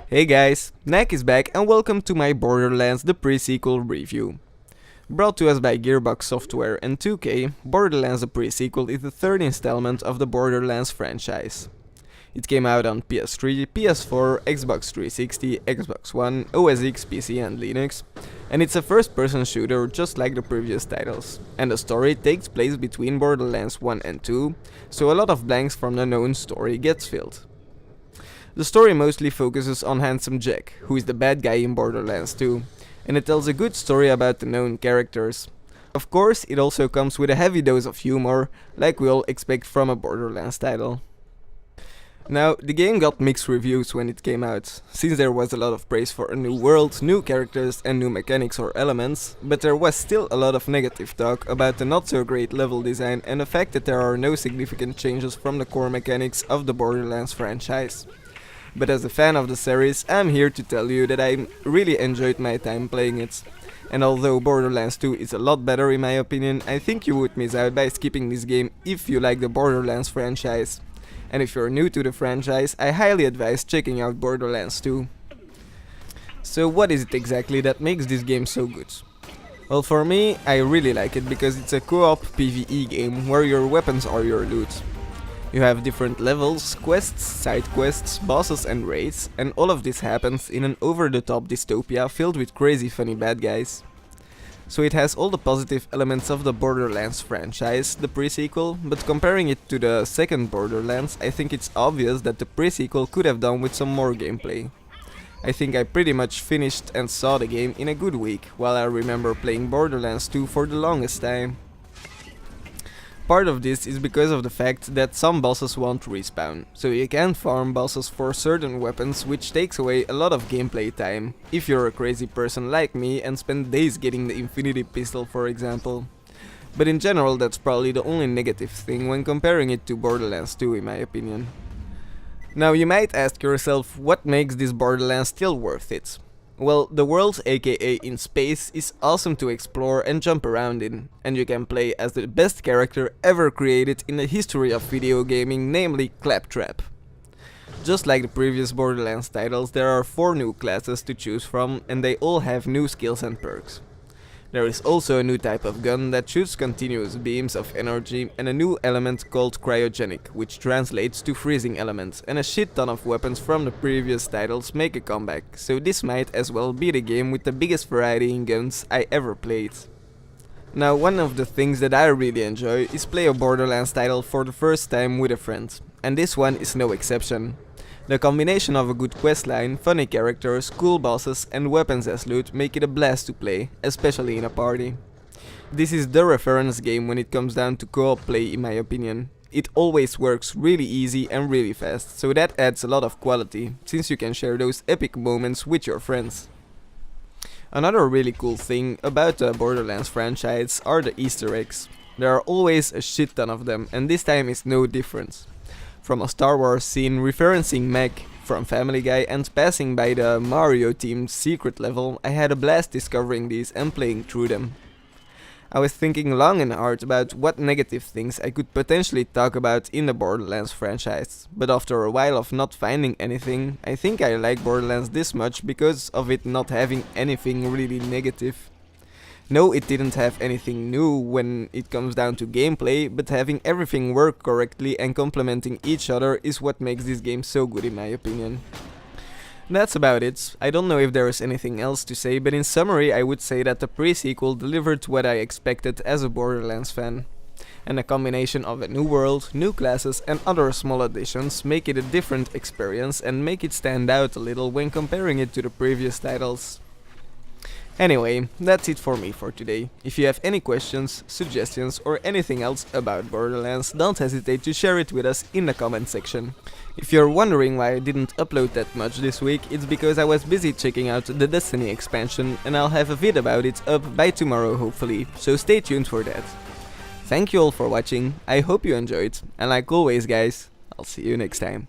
Hey guys, Nak is back and welcome to my Borderlands the pre-sequel review. Brought to us by Gearbox Software and 2K, Borderlands the pre-sequel is the third installment of the Borderlands franchise. It came out on PS3, PS4, Xbox 360, Xbox One, OS X, PC and Linux, and it's a first-person shooter just like the previous titles. And the story takes place between Borderlands 1 and 2, so a lot of blanks from the known story gets filled. The story mostly focuses on Handsome Jack, who is the bad guy in Borderlands 2, and it tells a good story about the known characters. Of course, it also comes with a heavy dose of humor, like we all expect from a Borderlands title. Now, the game got mixed reviews when it came out, since there was a lot of praise for a new world, new characters and new mechanics or elements, but there was still a lot of negative talk about the not so great level design and the fact that there are no significant changes from the core mechanics of the Borderlands franchise. But as a fan of the series, I'm here to tell you that I really enjoyed my time playing it. And although Borderlands 2 is a lot better in my opinion, I think you would miss out by skipping this game if you like the Borderlands franchise. And if you're new to the franchise, I highly advise checking out Borderlands 2. So what is it exactly that makes this game so good? Well, for me, I really like it because it's a co-op PvE game where your weapons are your loot. You have different levels, quests, side quests, bosses and raids, and all of this happens in an over-the-top dystopia filled with crazy funny bad guys. So it has all the positive elements of the Borderlands franchise, the pre-sequel, but comparing it to the second Borderlands, I think it's obvious that the pre-sequel could have done with some more gameplay. I think I pretty much finished and saw the game in a good week, while I remember playing Borderlands 2 for the longest time. Part of this is because of the fact that some bosses won't respawn, so you can't farm bosses for certain weapons, which takes away a lot of gameplay time, if you're a crazy person like me and spend days getting the Infinity Pistol for example. But in general that's probably the only negative thing when comparing it to Borderlands 2 in my opinion. Now you might ask yourself what makes this Borderlands still worth it. Well, the world, aka in space, is awesome to explore and jump around in, and you can play as the best character ever created in the history of video gaming, namely Claptrap. Just like the previous Borderlands titles, there are 4 new classes to choose from, and they all have new skills and perks. There is also a new type of gun that shoots continuous beams of energy and a new element called cryogenic, which translates to freezing element, and a shit ton of weapons from the previous titles make a comeback, so this might as well be the game with the biggest variety in guns I ever played. Now, one of the things that I really enjoy is play a Borderlands title for the first time with a friend, and this one is no exception. The combination of a good questline, funny characters, cool bosses and weapons as loot make it a blast to play, especially in a party. This is the reference game when it comes down to co-op play in my opinion. It always works really easy and really fast, so that adds a lot of quality, since you can share those epic moments with your friends. Another really cool thing about the Borderlands franchise are the Easter eggs. There are always a shit ton of them, and this time is no different. From a Star Wars scene referencing Mac from Family Guy and passing by the Mario themed secret level, I had a blast discovering these and playing through them. I was thinking long and hard about what negative things I could potentially talk about in the Borderlands franchise, but after a while of not finding anything, I think I like Borderlands this much because of it not having anything really negative. No, it didn't have anything new when it comes down to gameplay, but having everything work correctly and complementing each other is what makes this game so good in my opinion. That's about it. I don't know if there is anything else to say, but in summary I would say that the pre-sequel delivered what I expected as a Borderlands fan. And a combination of a new world, new classes and other small additions make it a different experience and make it stand out a little when comparing it to the previous titles. Anyway, that's it for me for today. If you have any questions, suggestions or anything else about Borderlands, don't hesitate to share it with us in the comment section. If you're wondering why I didn't upload that much this week, it's because I was busy checking out the Destiny expansion and I'll have a vid about it up by tomorrow hopefully, so stay tuned for that. Thank you all for watching, I hope you enjoyed, and like always guys, I'll see you next time.